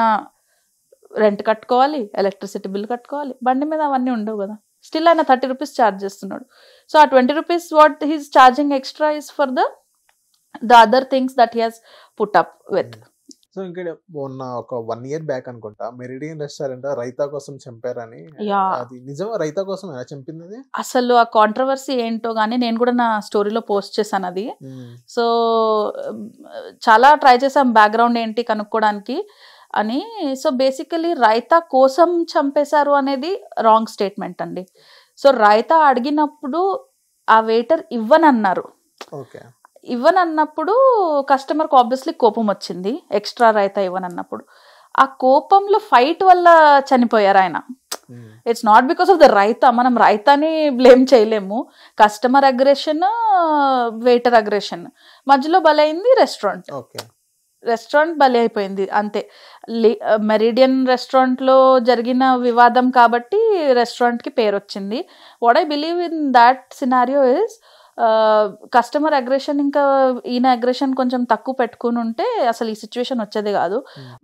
రెంట్ కట్టుకోవాలి, ఎలక్ట్రిసిటీ బిల్ కట్టుకోవాలి, బండి మీద అవన్నీ ఉండవు కదా. స్టిల్ ఆయన 30 రూపీస్ ఛార్జ్ చేస్తున్నాడు. సో ఆ 20 rupees what he's charging extra is for the other things that he has put up with. So ఇంకా మొన్న ఒక 1 year బ్యాక్ అనుకుంటా మెరిడియన్ రెస్టారెంట్ రైతా కోసం చంపారని. అది నిజమా? రైతా కోసం ఎలా చంపింది అది? అసలు ఆ కాంట్రవర్సీ ఏంటో కానీ నేను కూడా నా స్టోరీలో పోస్ట్ చేశాను అది. సో చాలా ట్రై చేసాం బ్యాక్గ్రౌండ్ ఏంటి కనుక్కోవడానికి అని. సో బేసికలీ రైతా కోసం చంపేశారు అనేది రాంగ్ స్టేట్మెంట్ అండి. సో రైతా అడిగినప్పుడు ఆ వెయిటర్ ఇవ్వనన్నారు. ఇవ్వనన్నప్పుడు కస్టమర్కి ఆబ్వియస్లీ కోపం వచ్చింది, ఎక్స్ట్రా రైతా ఇవ్వనన్నప్పుడు. ఆ కోపంలో ఫైట్ వల్ల చనిపోయారు ఆయన. It's not because of the raita. మనం రైతాని బ్లేమ్ చేయలేము. కస్టమర్ అగ్రెషన్, వెయిటర్ అగ్రెషన్ మధ్యలో బలైంది రెస్టారెంట్ బలి అయిపోయింది అంతే. మెరిడియన్ రెస్టారెంట్లో జరిగిన వివాదం కాబట్టి రెస్టారెంట్కి పేరు వచ్చింది. What I believe in that scenario is customer aggression ఇంకా ఈయన అగ్రెషన్ కొంచెం తక్కువ పెట్టుకుని ఉంటే అసలు ఈ సిచ్యువేషన్ వచ్చేది కాదు.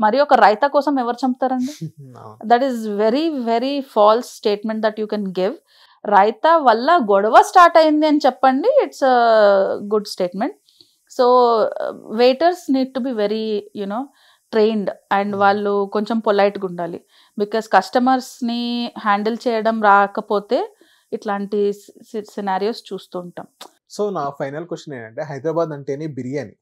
మరి ఒక రైతా కోసం ఎవరు చంపుతారండి? That is very very false statement that you can give. Raita వల్ల గొడవ స్టార్ట్ అయింది అని చెప్పండి, it's a good statement. So waiters need to be very trained and వాళ్ళు కొంచెం పొలైట్గా ఉండాలి. బికాస్ కస్టమర్స్ని హ్యాండిల్ చేయడం రాకపోతే ఇట్లాంటి సినారియోస్ చూస్తూ ఉంటాం. సో నా ఫైనల్ క్వశ్చన్ ఏంటంటే, హైదరాబాద్ అంటేనే బిర్యానీ.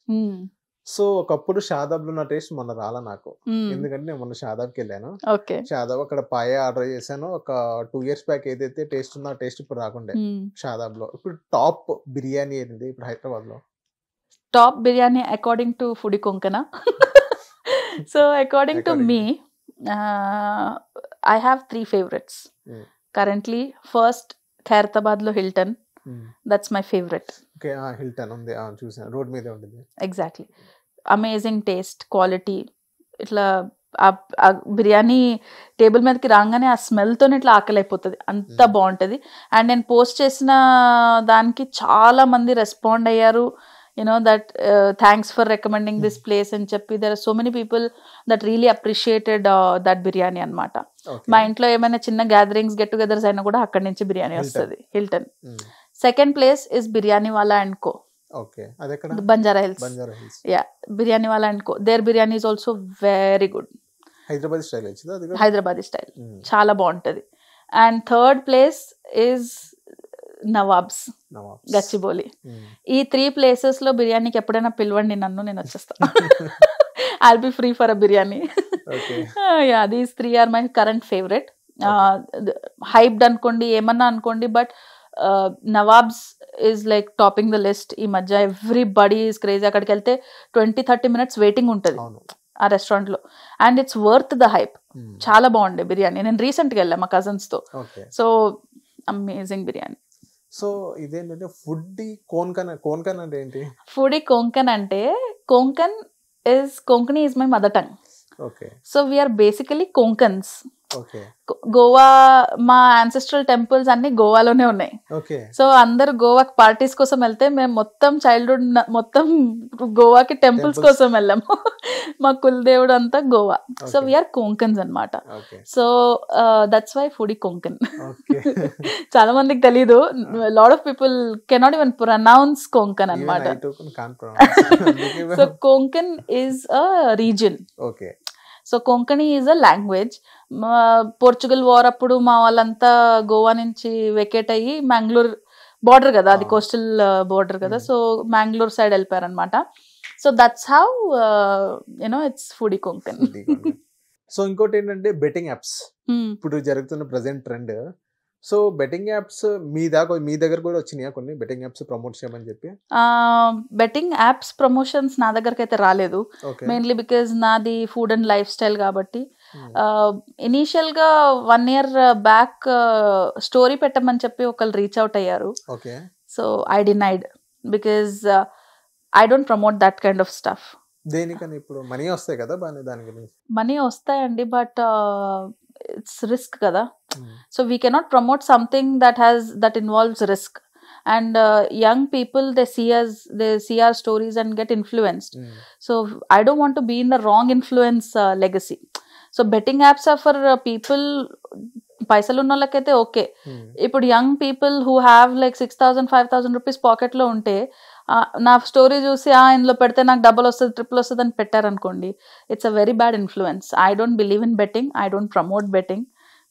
సో ఒకప్పుడు షాదాబ్లో ఉన్న టేస్ట్ మొన్న రాలా నాకు. ఎందుకంటే నేను మొన్న షాదాబ్కి వెళ్ళాను. షాదాబ్ అక్కడ పాయ ఆర్డర్ చేశాను. ఒక 2 years బ్యాక్ ఏదైతే టేస్ట్ ఉందో ఆ టేస్ట్ ఇప్పుడు రాకుండే షాదాబ్లో. ఇప్పుడు టాప్ బిర్యానీ ఏంటి ఇప్పుడు హైదరాబాద్ లో? Top biryani according to foodie Konkan. So according to me I have 3 favorites currently. First, Khairatabad లో Hilton. That's my favourite. Hilton ఉంది, చూసాను, రోడ్ మీద ఉంటుంది. ఎగ్జాక్ట్లీ. Amazing taste, quality. ఇట్లా బిర్యానీ టేబుల్ మీదకి రాగానే ఆ స్మెల్తోనే ఇట్లా ఆకలి అయిపోతుంది, అంత బాగుంటుంది. అండ్ నేను పోస్ట్ చేసిన దానికి చాలా మంది రెస్పాండ్ అయ్యారు. that thanks for recommending this place అని చెప్పి. there are so many people that really appreciated that biryani అన్నమాట. మా ఇంట్లో ఏమైనా చిన్న గ్యాదరింగ్స్ గెట్ టుగెదర్స్ అయినా కూడా అక్కడి నుంచి బిర్యానీ వస్తుంది, Hilton. Second place is Biryani Wala and Co, Banjara Hills. Ya, Biryani Wala and Co. Their biryani is also very good. Hyderabadi style చాలా బాగుంటుంది. And third place is Nawabs, Gachibowli. ఈ 3 places లో బిర్యానీకి ఎప్పుడైనా పిలవండి నన్ను, నేను వచ్చేస్తాను. I'll be free for a biryani. Yeah, these 3 are my current favorite. Hyped అనుకోండి, ఏమన్నా అనుకోండి, but nawabs is like topping the list. ఈ మధ్య ఎవ్రీబడి ఈజ్ క్రేజీ. అక్కడికి వెళ్తే 20-30 minutes వెయిటింగ్ ఉంటుంది ఆ రెస్టారెంట్ లో. And it's worth the hype. చాలా బాగుండే బిర్యానీ. నేను రీసెంట్గా వెళ్ళా మా కజిన్స్ తో. So amazing biryani. సో ఇదేంటంటే ఫుడ్డీ కోన్కన్ అంటే ఏంటి? ఫుడీ కొంకన్ అంటే, Konkani is my mother tongue. So we are basically Konkans. Goa, మా ఆన్సెస్ట్రల్ టెంపుల్స్ అన్ని గోవాలోనే ఉన్నాయి. సో అందరు గోవాకి పార్టీస్ కోసం వెళ్తే మేము మొత్తం చైల్డ్హుడ్ మొత్తం గోవాకి టెంపుల్స్ కోసం వెళ్ళాము. మా కులదేవుడు అంతా గోవా. సో వీఆర్ కొంకన్స్ అన్నమాట. So that's why foodie Konkan. చాలా మందికి తెలీదు. Lot of people cannot even pronounce Konkan అన్నమాట. So Konkan is a region. So Konkani is a language. Portugal war అప్పుడు మా వాళ్ళంతా గోవా నుంచి వెకేట్ అయ్యి మ్యాంగ్లూర్ బార్డర్ కదా, అది కోస్టల్ బార్డర్ కదా, సో మ్యాంగ్లూర్ సైడ్ వెళ్ళిపోయారు అనమాట. So that's how it's foodie Konkan. So ఇంకోటి ఏంటంటే బెట్టింగ్ యాప్స్ ఇప్పుడు జరుగుతున్న present trend. So betting apps మీ దగ్గర కూడా వచ్చినాయా కొన్ని బెట్టింగ్ యాప్స్ ప్రమోట్ చేయమని చెప్పి? బెట్టింగ్ యాప్స్ ప్రమోషన్స్ నా దగ్గరకు అయితే రాలేదు, మెయిన్లీ బికాజ్ నాది ఫుడ్ అండ్ లైఫ్ స్టైల్ కాబట్టి. ఇనీషియల్ గా 1 year బ్యాక్ స్టోరీ పెట్టమని చెప్పి ఒకళ్ళు రీచ్ అవుట్ అయ్యారు. So I denied because I don't promote that kind of stuff. దేనికని? ఇప్పుడు మనీ వస్తాయి కదా దాని గురించి. మనీ వస్తాయండి, బట్ ఇట్స్ రిస్క్ కదా. So we cannot promote something that involves risk. And young people, they see our stories and get influenced. So I don't want to be in the wrong influence legacy. So betting apps are for people పైసలు ఉన్న వాళ్ళకైతే ఓకే. ఇప్పుడు young people who have like 6,000 5,000 rupees pocket లో ఉంటే నా స్టోరీ చూసి ఇందులో పెడితే నాకు డబుల్ వస్తుంది ట్రిపుల్ వస్తుంది అని పెట్టారనుకోండి, it's a very bad influence. I don't believe in betting, I don't promote betting.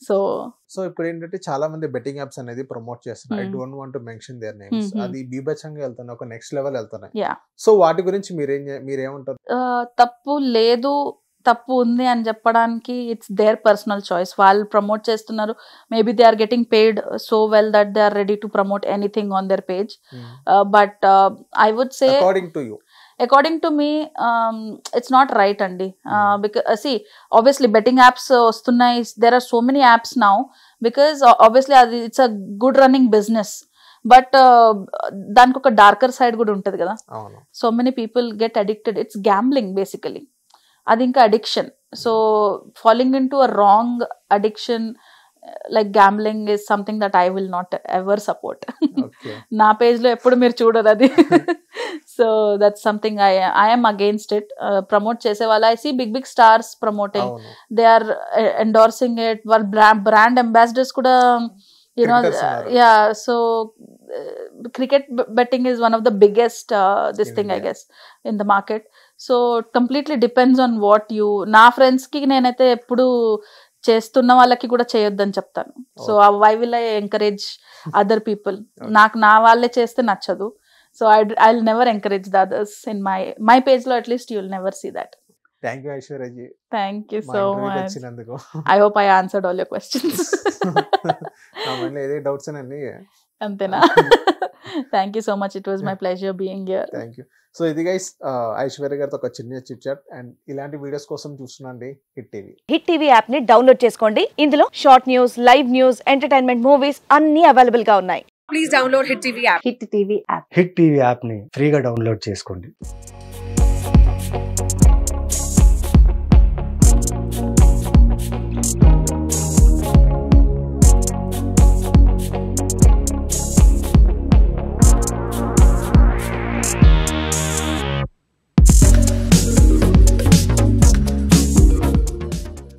So ఇప్పుడు ఏంటంటే చాలా మంది బెట్టింగ్ యాప్స్ అనేది ప్రమోట్ చేస్తున్నారు. I don't want to mention their names. అది బీభత్సంగా వెళ్తున్నాయి, ఒక నెక్స్ట్ లెవెల్ వెళ్తున్నాయి. సో వాటి గురించి మీరేమంటారు? తప్పు లేదు, తప్పు ఉంది అని చెప్పడానికి ఇట్స్ దేర్ పర్సనల్ చాయిస్. వాళ్ళు ప్రమోట్ చేస్తున్నారు, maybe they are getting paid so well that they are ready to promote anything on their page. But I would say according to me it's not right andi, because see obviously betting apps vastunnai. There are so many apps now because obviously it's a good running business, but daniki oka darker side kuda untadi kada. So many people get addicted. It's gambling basically, adi inka addiction. So falling into a wrong addiction like gambling is something that I will not ever support. నా పేజ్ లో ఎప్పుడు మీరు చూడరు అది. So that's something I am against it. Promote చేసే వాళ్ళు, I see big stars promoting, they are endorsing it. వాళ్ళ brand ambassadors కూడా so cricket betting is one of the biggest this thing I guess in the market. So completely depends on what you. నా ఫ్రెండ్స్ కి నేనైతే ఎప్పుడు చేస్తున్న వాళ్ళకి కూడా చేయొద్దని చెప్తాను. So why will I encourage other people? నాకు నా వాళ్ళే చేస్తే నచ్చదు. So I will never encourage the others in my page లో. At least you will never see that. Thank you Aishwaryaji. Thank you so much. I hope I answered all your questions. Doubts అన్ని అంతేనా? Thank you so much. It was my pleasure being here. Thank you. So ఇది గైస్ ఐశ్వర్య గారితో ఒక చిన్న చిట్ చాట్. అండ్ ఇలాంటి వీడియోస్ కోసం చూస్తున్నాండి Hit TV. Hit TV app ని డౌన్లోడ్ చేసుకోండి. ఇందులో short news, live news, entertainment, movies అన్ని అవైలబుల్ గా ఉన్నాయి. Please download Hit TV app. Hit TV app ని ఫ్రీగా డౌన్లోడ్ చేసుకోండి.